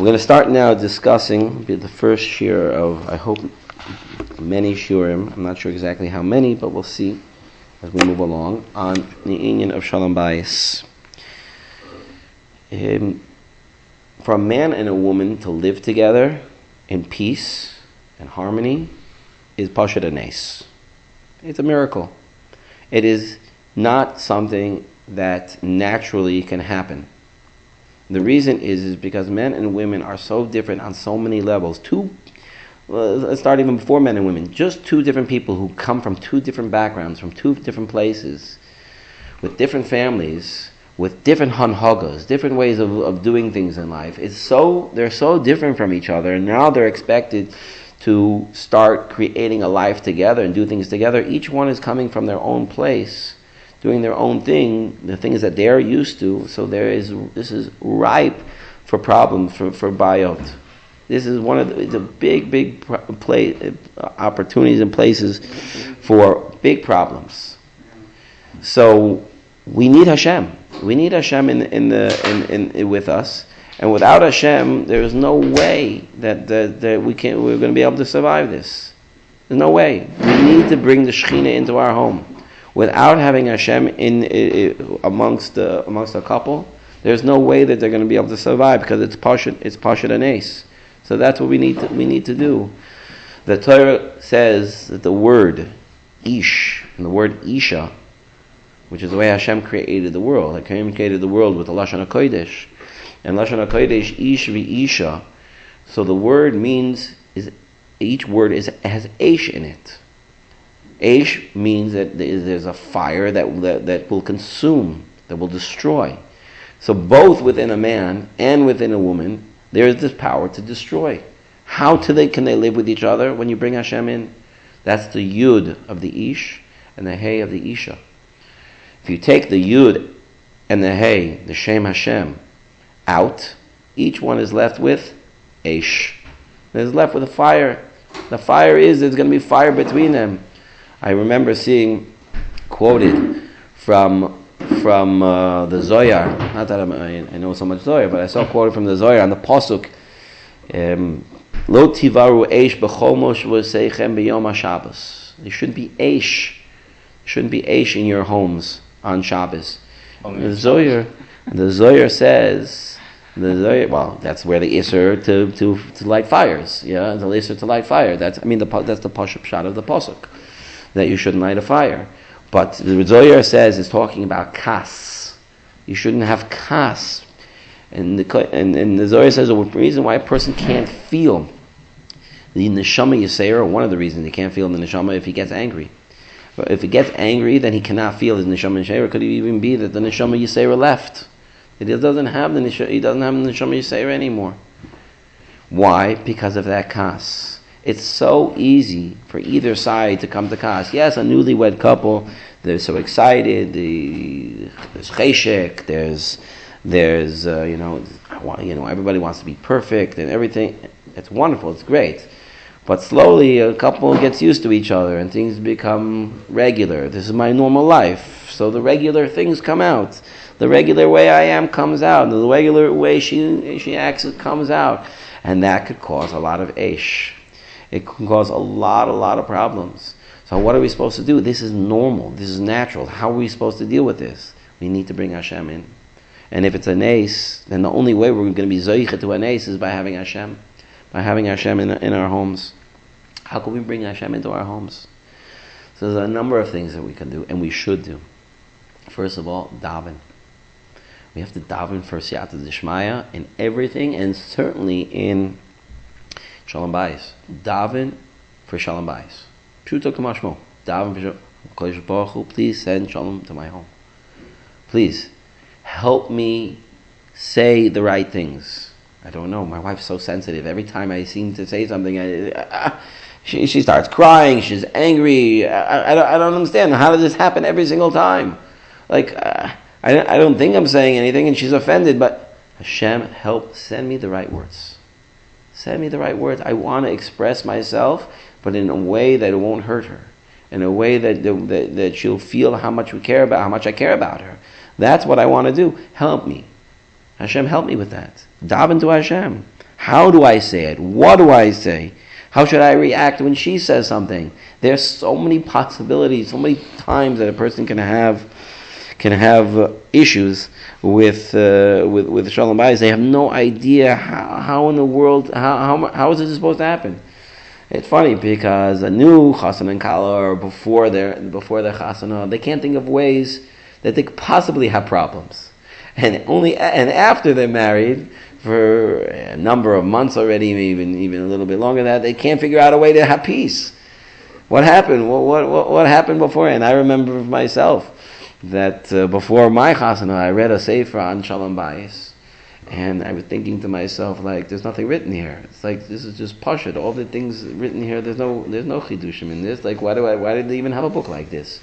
We're going to start now discussing the first shir of, I hope, many shiurim. I'm not sure exactly how many, but we'll see as we move along on the inyan of Shalom Bayis. For a man and a woman to live together in peace and harmony is pashat anes. It's a miracle. It is not something that naturally can happen. The reason is because men and women are so different on so many levels. Let's start even before men and women. Just two different people who come from two different backgrounds, from two different places, with different families, with different hanhagas, different ways of doing things in life. They're so different from each other, and now they're expected to start creating a life together and do things together. Each one is coming from their own place, doing their own thing, the things that they're used to. So this is ripe for problems, for bayot. This is one of the big opportunities and places for big problems. So we need Hashem. We need Hashem in with us, and without Hashem, there is no way that we're going to be able to survive this. There's no way. We need to bring the Shechinah into our home. Without having Hashem amongst a couple, there's no way that they're going to be able to survive, because it's pashat anes. So that's what we need to do. The Torah says that the word ish and the word isha, which is the way Hashem created the world. Hashem created the world with the Lashon HaKodesh. And Lashon HaKodesh, ish v'isha. So the word each word has eish in it. Eish means that there's a fire that will consume, that will destroy. So both within a man and within a woman, there is this power to destroy. How can they live with each other when you bring Hashem in? That's the yud of the ish and the hey of the isha. If you take the yud and the hey, the shem Hashem, out, each one is left with eish. It's left with a fire. The fire there's going to be fire between them. I remember seeing quoted from the Zohar. Not that I know so much Zohar, but I saw quoted from the Zohar on the pasuk, Lo tivaru eish b'chol mosh v'seichem b'yom haShabbos. There shouldn't be eish. Shouldn't be eish in your homes on Shabbos. The Zohar says, that's where the Isser to light fires. Yeah, the Isser to light fire. That's the pasuk shot of the pasuk, that you shouldn't light a fire. But the Zohar says it's talking about kas. You shouldn't have kas. And the Zohar says the reason why a person can't feel the neshama yisera, or one of the reasons he can't feel the neshama, if he gets angry. But if he gets angry, then he cannot feel his neshama yisera. Could it even be that the neshama yisera left? He doesn't have the neshama yisera anymore. Why? Because of that kas. It's so easy for either side to come to kas. Yes, a newlywed couple, they're so excited. There's cheshek. There's everybody wants to be perfect and everything. It's wonderful. It's great. But slowly, a couple gets used to each other and things become regular. This is my normal life. So the regular things come out. The regular way I am comes out. The regular way she acts comes out. And that could cause a lot of eish. It can cause a lot of problems. So what are we supposed to do? This is normal. This is natural. How are we supposed to deal with this? We need to bring Hashem in. And if it's a nes, then the only way we're going to be zoicha to a nes is by having Hashem. By having Hashem in our homes. How can we bring Hashem into our homes? So there's a number of things that we can do, and we should do. First of all, daven. We have to daven for siyata d'shmaya in everything, and certainly in Shalom Bayis. Daven for Shalom Bayis. Pshuto k'mashmo. Daven for Shalom. Kodesh Baruch Hu, please send Shalom to my home. Please help me say the right things. I don't know. My wife's so sensitive. Every time I seem to say something, she starts crying. She's angry. I don't understand. How does this happen every single time? I don't think I'm saying anything, and she's offended. But Hashem, help send me the right words. Send me the right words. I want to express myself, but in a way that it won't hurt her. In a way that she'll feel how much I care about her. That's what I want to do. Help me. Hashem, help me with that. Daven to Hashem. How do I say it? What do I say? How should I react when she says something? There's so many possibilities, so many times that a person can have issues with Shalom Bayis. They have no idea how in the world, how is this supposed to happen? It's funny because a new chassan and kala, or before their chasana, they can't think of ways that they could possibly have problems, and after they're married for a number of months already, even a little bit longer than that, they can't figure out a way to have peace. What happened? What happened before? And I remember myself that before my chasana, I read a sefer on Shalom Bayis. And I was thinking to myself, like, there's nothing written here. It's like, this is just pashut. All the things written here, there's no chidushim in this. Like, why did they even have a book like this?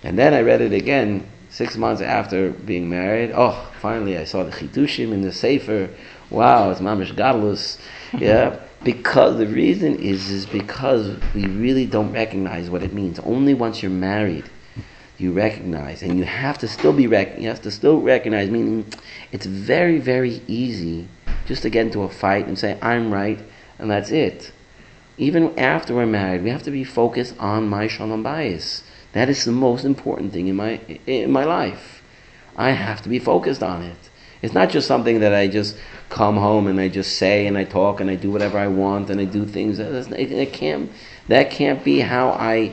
And then I read it again 6 months after being married. Oh, finally I saw the chidushim in the sefer. Wow, it's mamish gadlus. Yeah, because the reason is because we really don't recognize what it means. Only once you're married, you recognize, and you have to still recognize, meaning it's very, very easy just to get into a fight and say, I'm right, and that's it. Even after we're married, we have to be focused on my Shalom Bayis. That is the most important thing in my life. I have to be focused on it. It's not just something that I just come home and I just say and I talk and I do whatever I want and I do things. That can't be how I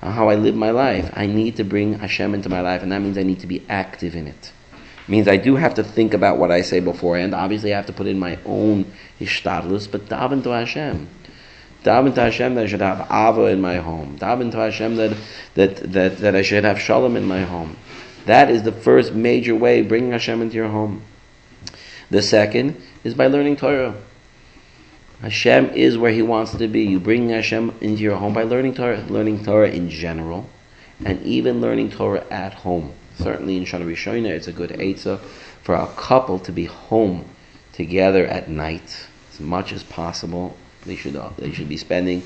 live my life. I need to bring Hashem into my life, and that means I need to be active in it. It means I do have to think about what I say beforehand. Obviously, I have to put in my own hishtadlus, but daven to Hashem. Daven to Hashem that I should have ava in my home. Daven to Hashem that I should have shalom in my home. That is the first major way of bringing Hashem into your home. The second is by learning Torah. Hashem is where He wants to be. You bring Hashem into your home by learning Torah in general, and even learning Torah at home. Certainly in Shana Rishonah, it's a good eitzah for a couple to be home together at night as much as possible. They should be spending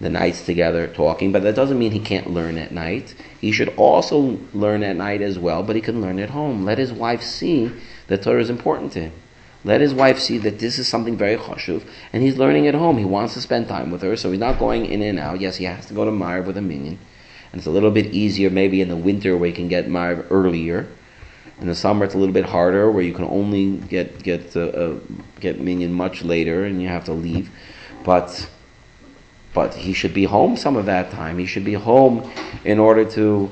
the nights together talking, but that doesn't mean he can't learn at night. He should also learn at night as well, but he can learn at home. Let his wife see that Torah is important to him. Let his wife see that this is something very chashuv, and he's learning at home. He wants to spend time with her, so he's not going in and out. Yes, he has to go to Ma'ariv with a minyan, and it's a little bit easier maybe in the winter where you can get Ma'ariv earlier. In the summer, it's a little bit harder where you can only get minyan much later, and you have to leave. But he should be home some of that time. He should be home in order to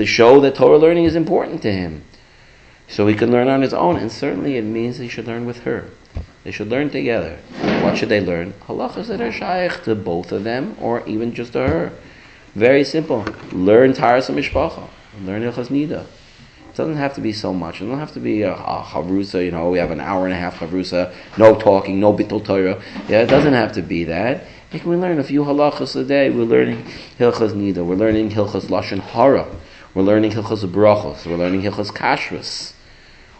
show that Torah learning is important to him, so he can learn on his own. And certainly it means he should learn with her. They should learn together. What should they learn? Halachas that are shaykh to both of them, or even just to her. Very simple. Learn Taras HaMishpacha. Learn Hilchas Nida. It doesn't have to be so much. It doesn't have to be a chavrusa, we have an hour and a half chavrusa, no talking, no bittul Torah. Yeah, it doesn't have to be that. We learn a few halachas a day. We're learning Hilchas Nida. We're learning Hilchas Lashon Hara. We're learning Hilchas Brachos. We're learning Hilchas Kashrus.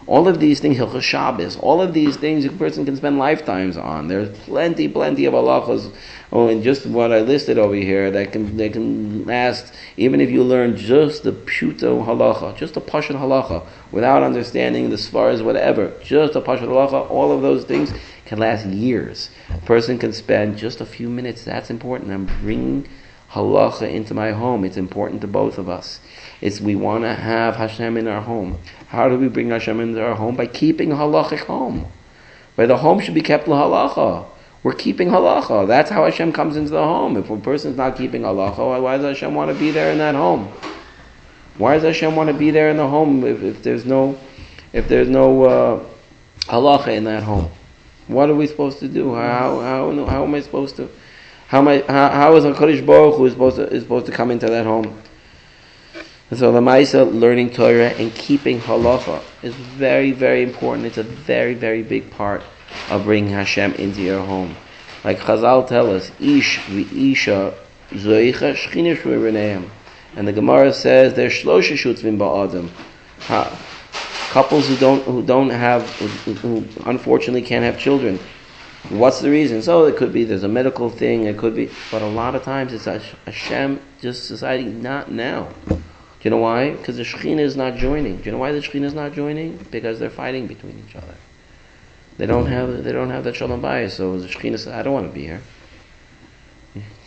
All of these things, Hilchas Shabbos, all of these things a person can spend lifetimes on. There's plenty of halachas. And just what I listed over here, they can last, even if you learn just the pshuto halacha, just the pashut halacha, without understanding the svaras, whatever, just a pashut halacha, all of those things can last years. A person can spend just a few minutes. That's important. I'm bringing halacha into my home. It's important to both of us. We want to have Hashem in our home. How do we bring Hashem into our home? By keeping halachic home. By the home should be kept l'halacha. We're keeping halacha. That's how Hashem comes into the home. If a person's not keeping halacha, why does Hashem want to be there in that home? Why does Hashem want to be there in the home if there's no halacha in that home? What are we supposed to do? How am I supposed to? How is a Kodesh Baruch Hu supposed to come into that home? And so the Maisa, learning Torah and keeping halacha is very, very important. It's a very, very big part of bringing Hashem into your home. Like Chazal tell us, Ish v'isha zoicha Shechinah sh'reineim. And the Gemara says there's shlosha shutzvim ba'adam. Couples who unfortunately can't have children. What's the reason? So it could be there's a medical thing. It could be, but a lot of times it's Hashem just deciding not now. you know why? Because the Shechinah is not joining. Do you know why the Shechinah is not joining? Because they're fighting between each other. They don't have that Shalom Bayis. So the Shechinah says, I don't want to be here.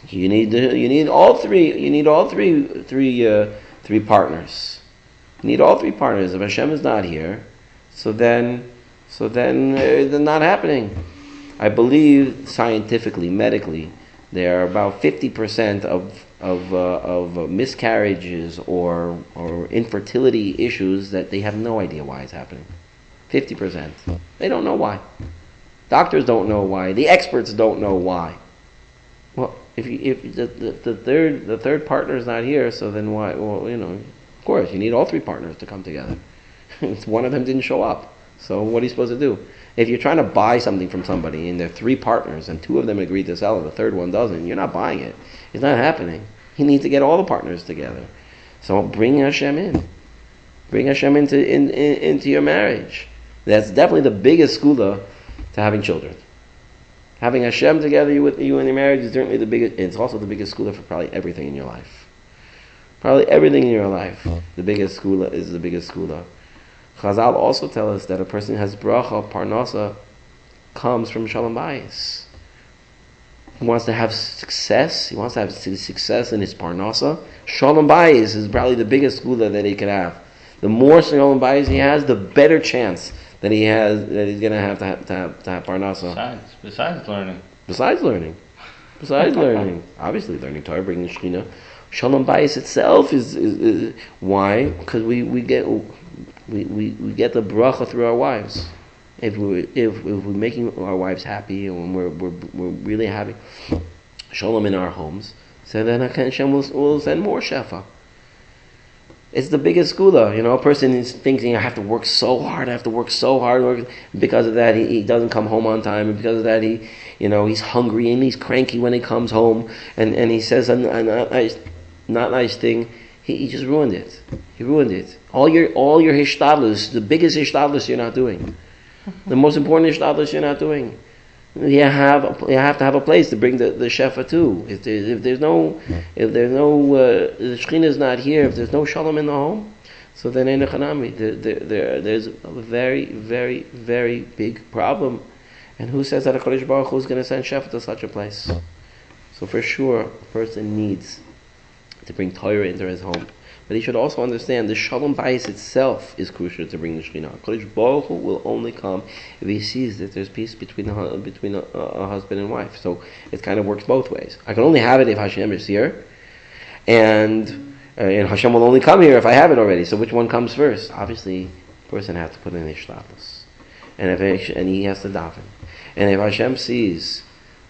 You need all three. You need all three partners. You need all three partners. If Hashem is not here, so then they're not happening. I believe scientifically, medically, there are about 50% of miscarriages or infertility issues that they have no idea why it's happening. 50%. They don't know why. Doctors don't know why. The experts don't know why. Well, if the third partner is not here, so then why? Well, of course, you need all three partners to come together. One of them didn't show up. So what are you supposed to do? If you're trying to buy something from somebody and there are three partners and two of them agree to sell it, the third one doesn't, you're not buying it. It's not happening. You need to get all the partners together. So bring Hashem in. Bring Hashem into your marriage. That's definitely the biggest skula to having children. Having Hashem together with you in your marriage is certainly the biggest. It's also the biggest skula for probably everything in your life. Probably everything in your life. The biggest skula is the biggest skula. Chazal also tell us that a person who has bracha, parnasa, comes from Shalom Bayis. He wants to have success. He wants to have success in his parnasa. Shalom Bayis is probably the biggest skula that he could have. The more Shalom Bayis he has, the better chance that he's going to have parnasa. Besides learning. Obviously, learning Torah, bringing Shechinah. Shalom Bayis itself is why? Because we get the bracha through our wives. If we're making our wives happy and we're really having shalom in our homes, so then Hashem will send more shefa. It's the biggest skula. A person is thinking, I have to work so hard. Because of that, he doesn't come home on time, and because of that, he's hungry and he's cranky when he comes home, and he says a not nice thing. He just ruined it. He ruined it. All your hishtadlus, the biggest hishtadlus you're not doing. The most important hishtadlus you're not doing. You have to have a place to bring the shefa to. If there's no the Shechinah is not here, if there's no shalom in the home, so then in there's a very, very, very big problem. And who says that a Kodesh Baruch Hu is going to send shefa to such a place? So for sure, a person needs to bring Torah into his home. But he should also understand the Shalom Bayis itself is crucial to bring the Shechinah. Kodesh Baruch Hu will only come if he sees that there's peace between a husband and wife. So it kind of works both ways. I can only have it if Hashem is here, and Hashem will only come here if I have it already. So which one comes first? Obviously, the person has to put in his shtatus, and he has to daven. And if Hashem sees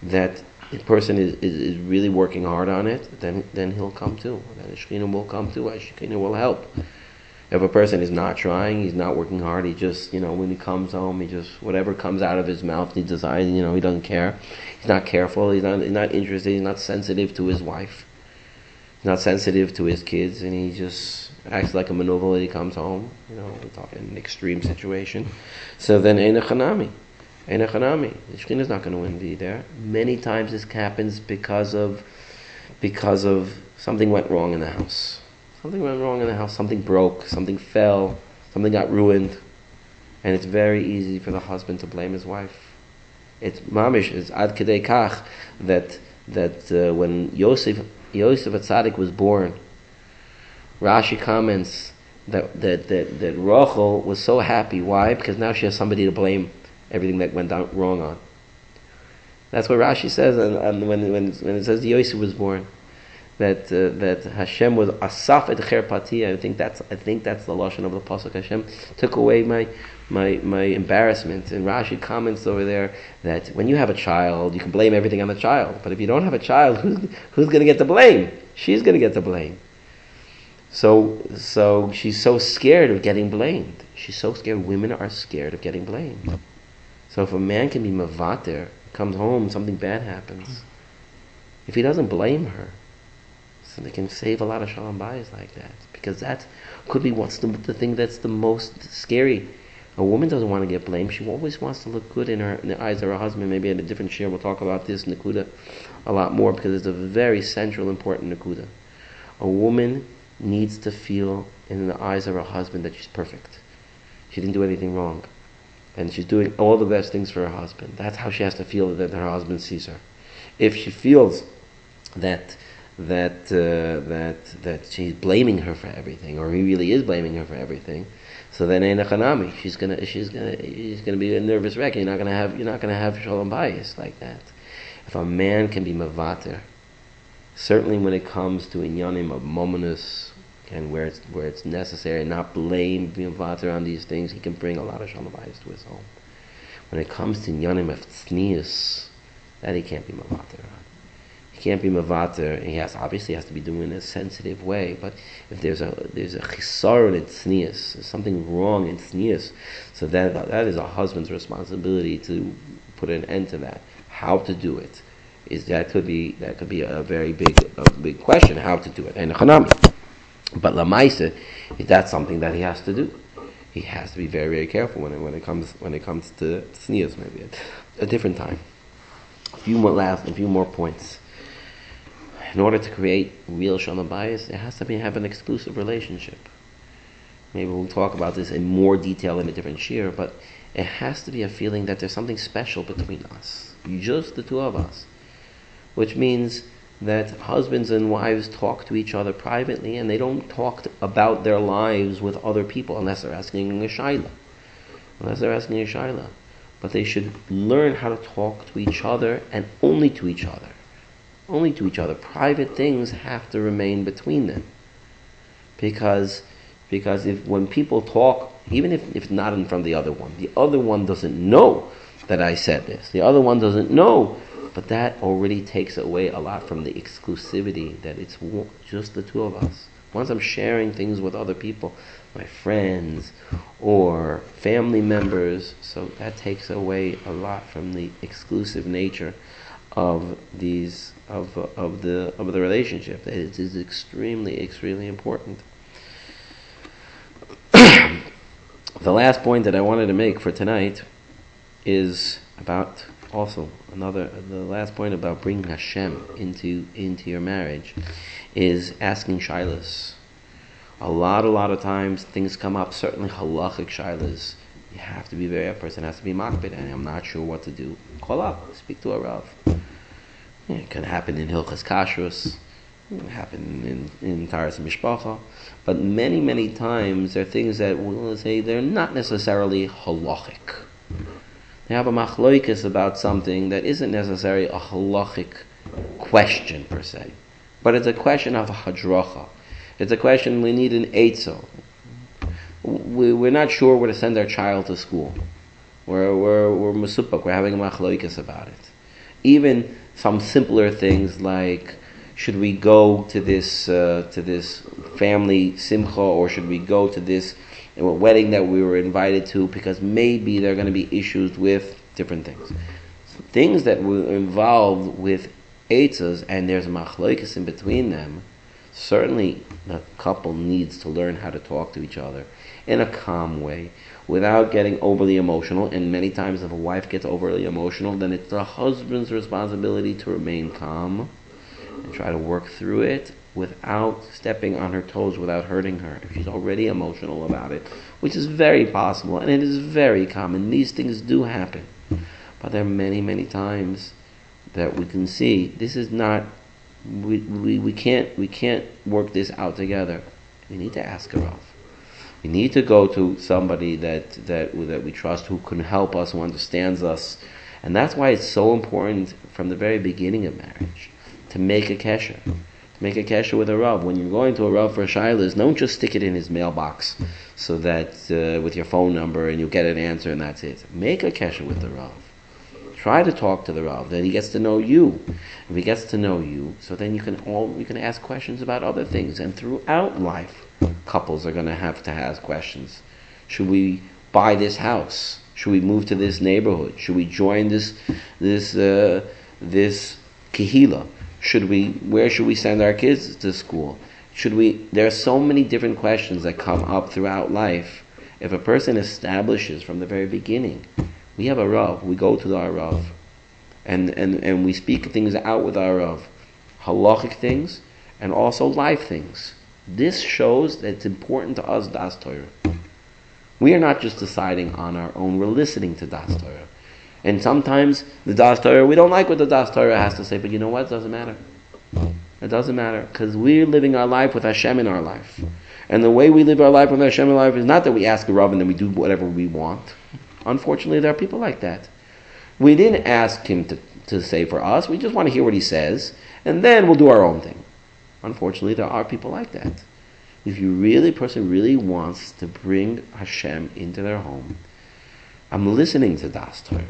that the person is really working hard on it, then he'll come too. Then the Shechinah will come too. Shechinah will help. If a person is not trying, he's not working hard, he just, when he comes home, he just, whatever comes out of his mouth, he decides, he doesn't care. He's not careful, he's not interested, he's not sensitive to his wife. He's not sensitive to his kids, and he just acts like a maneuver when he comes home, we're talking an extreme situation. So then, Ein Chanami. The Shechinah is not going to be there. Many times this happens because of something went wrong in the house. Something broke, something fell, something got ruined. And it's very easy for the husband to blame his wife. It's mamish, it's ad kedei kach, that when Yosef HaTzadik was born, Rashi comments that Rachel was so happy. Why? Because now she has somebody to blame everything that went down wrong on. That's what Rashi says, and when it says Yosef was born, that Hashem was asaf et cherpati. I think that's the lashon of the pasuk. Hashem took away my embarrassment. And Rashi comments over there that when you have a child, you can blame everything on the child. But if you don't have a child, who's going to get the blame? She's going to get the blame. So she's so scared of getting blamed. She's so scared. Women are scared of getting blamed. So if a man can be mavater, comes home, something bad happens, if he doesn't blame her, so they can save a lot of Shalom Bayis like that. Because that could be what's the thing that's the most scary. A woman doesn't want to get blamed. She always wants to look good in the eyes of her husband. Maybe at a different share we'll talk about this Nakuda a lot more, because it's a very central, important Nakuda. A woman needs to feel in the eyes of her husband that she's perfect. She didn't do anything wrong. And she's doing all the best things for her husband. That's how she has to feel that her husband sees her. If she feels that she's blaming her for everything, or he really is blaming her for everything, so then ein chanami. She's gonna be a nervous wreck. You're not gonna have Shalom Bayis like that. If a man can be mavater, certainly when it comes to inyanim of mominus, and where it's necessary, and not blame, be mavater on these things, he can bring a lot of Shalom Bayis to his home. When it comes to inyanim of tznius, that he can't be mavater on. He can't be mavater. He obviously has to be doing it in a sensitive way. But if there's a chisaron in tznius, there's something wrong in tznius, so that is a husband's responsibility to put an end to that. How to do it that could be a very big question. How to do it and chanami. But lamaisa, that's something that he has to do. He has to be very, very careful when it comes to tznius. Maybe at a different time. A few more points. In order to create real Shalom Bayis, it has to have an exclusive relationship. Maybe we'll talk about this in more detail in a different shir, but it has to be a feeling that there's something special between us, just the two of us, which means that husbands and wives talk to each other privately, and they don't talk about their lives with other people unless they're asking a shayla. But they should learn how to talk to each other, and only to each other. Private things have to remain between them. Because when people talk, even if not in front of the other one doesn't know that I said this. The other one doesn't know, but that already takes away a lot from the exclusivity that it's just the two of us. Once I'm sharing things with other people, my friends or family members, so that takes away a lot from the exclusive nature of the relationship. It is extremely, extremely important. The last point that I wanted to make for tonight is about the last point about bringing Hashem into your marriage is asking shaylas. A lot of times things come up, certainly halachic shaylas. You have to be a person has to be makbid, and I'm not sure what to do. Call up, speak to a rav. It can happen in Hilchas Kashrus, it can happen in Taras Mishpacha, but many times there are things that we'll say they're not necessarily halachic. They have a machloikas about something that isn't necessarily a halachic question per se, but it's a question of a hadracha. It's a question we need an eitzah. We're not sure where to send our child to school. We're mesupak. We're having a machloikas about it. Even some simpler things like, should we go to this family simcha, or should we go to this wedding that we were invited to, because maybe there are going to be issues with different things. So things that were involved with eitzas, and there's a machloikas in between them, certainly the couple needs to learn how to talk to each other in a calm way, without getting overly emotional. And many times if a wife gets overly emotional, then it's the husband's responsibility to remain calm and try to work through it without stepping on her toes, without hurting her. If she's already emotional about it, which is very possible, and it is very common, these things do happen. But there are many times that we can see this is not, we can't work this out together. We need to ask her off. We need to go to somebody that we trust, who can help us, who understands us. And that's why it's so important from the very beginning of marriage to make a kesher. Make a kesher with a Rav. When you're going to a Rav for a shaylas, don't just stick it in his mailbox so that with your phone number and you'll get an answer and that's it. Make a kesher with the Rav. Try to talk to the Rav. Then he gets to know you. If he gets to know you, so then you can ask questions about other things. And throughout life, couples are going to have to ask questions. Should we buy this house? Should we move to this neighborhood? Should we join this kehila? Where should we send our kids to school? There are so many different questions that come up throughout life. If a person establishes from the very beginning, we have a Rav, we go to our Rav, and we speak things out with our Rav, halachic things, and also life things. This shows that it's important to us, Das Torah. We are not just deciding on our own, we're listening to Das Torah. And sometimes the Das Torah, we don't like what the Das Torah has to say, but you know what? It doesn't matter. It doesn't matter, because we're living our life with Hashem in our life. And the way we live our life with Hashem in our life is not that we ask the Rav and then we do whatever we want. Unfortunately, there are people like that. We didn't ask him to say for us, we just want to hear what he says, and then we'll do our own thing. Unfortunately, there are people like that. If a person really wants to bring Hashem into their home, I'm listening to Das Torah.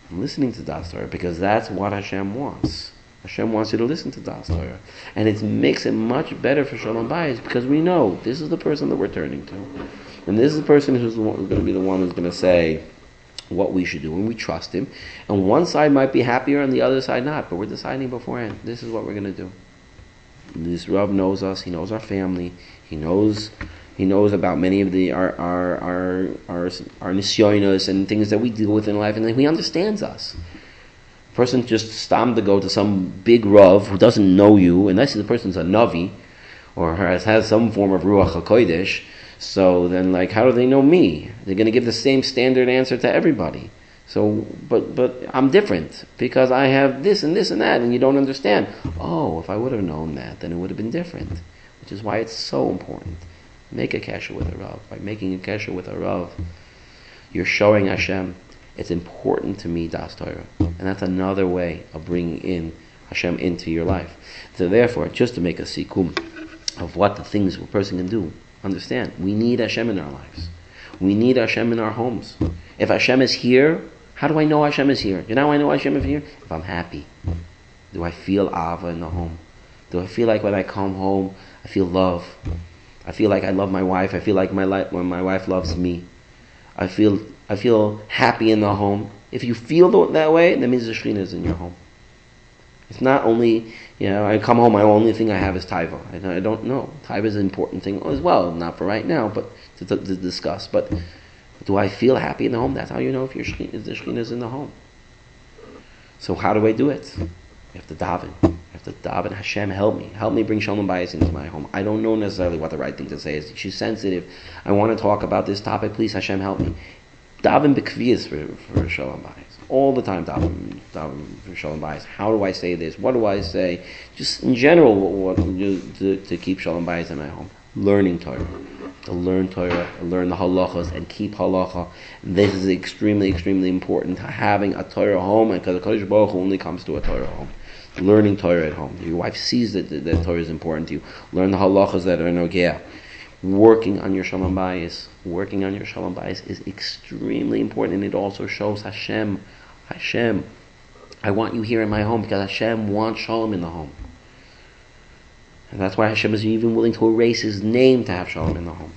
I'm listening to Das Torah because that's what Hashem wants. Hashem wants you to listen to Das Torah. And it makes it much better for Shalom Bayis because we know this is the person that we're turning to. And this is the person who's going to be the one who's going to say what we should do, and we trust him. And one side might be happier and the other side not, but we're deciding beforehand, this is what we're going to do. This Rav knows us, he knows our family, he knows about many of our nisyonos and things that we deal with in life, and he understands us. A person just stam to go to some big Rav who doesn't know you, unless the person's a Navi, or has some form of Ruach HaKodesh, so then how do they know me? They're going to give the same standard answer to everybody. So, but I'm different because I have this and this and that, and you don't understand. Oh, if I would have known that, then it would have been different. Which is why it's so important. Make a kasher with a Rav. By making a kasher with a Rav, you're showing Hashem, it's important to me, Das Torah. And that's another way of bringing in Hashem into your life. So therefore, just to make a sikum of what the things a person can do, understand, we need Hashem in our lives. We need Hashem in our homes. If Hashem is here, how do I know Hashem is here? You know how I know Hashem is here? If I'm happy. Do I feel Ava in the home? Do I feel like when I come home, I feel love? I feel like I love my wife. I feel like when my wife loves me. I feel happy in the home. If you feel that way, that means the Shechinah is in your home. It's not only, I come home, my only thing I have is taiva. I don't know. Taiva is an important thing as well, not for right now, but to discuss. But do I feel happy in the home? That's how you know if the Shechinah is in the home. So how do I do it? You have to daven. Hashem, help me. Help me bring Shalom Bayis into my home. I don't know necessarily what the right thing to say is. She's sensitive. I want to talk about this topic. Please, Hashem, help me. Daven b'kviyas for Shalom Bayis. All the time daven for Shalom Bayis. How do I say this? What do I say? Just in general, what to keep Shalom Bayis in my home. Learning Torah. To learn Torah, learn the halachas, and keep halacha. This is extremely, extremely important. Having a Torah home, and because the Kodesh Baruch Hu only comes to a Torah home. Learning Torah at home. Your wife sees that Torah is important to you. Learn the halachas that are nogea. Working on your Shalom Bayis. Working on your Shalom Bayis is extremely important, and it also shows Hashem, I want you here in my home because Hashem wants Shalom in the home. And that's why Hashem is even willing to erase His name to have Shalom in the home.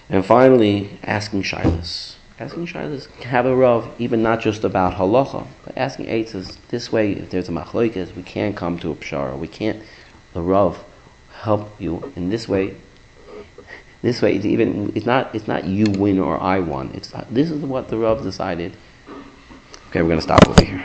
And finally, asking Shilas. Asking Shilas, have a Rav, even not just about halacha, but asking eitzes. This way, if there's a machloikas, we can't come to a pshara. The Rav help you in this way. This way, it's not you win or I won. This is what the Rav decided. Okay, we're going to stop over here.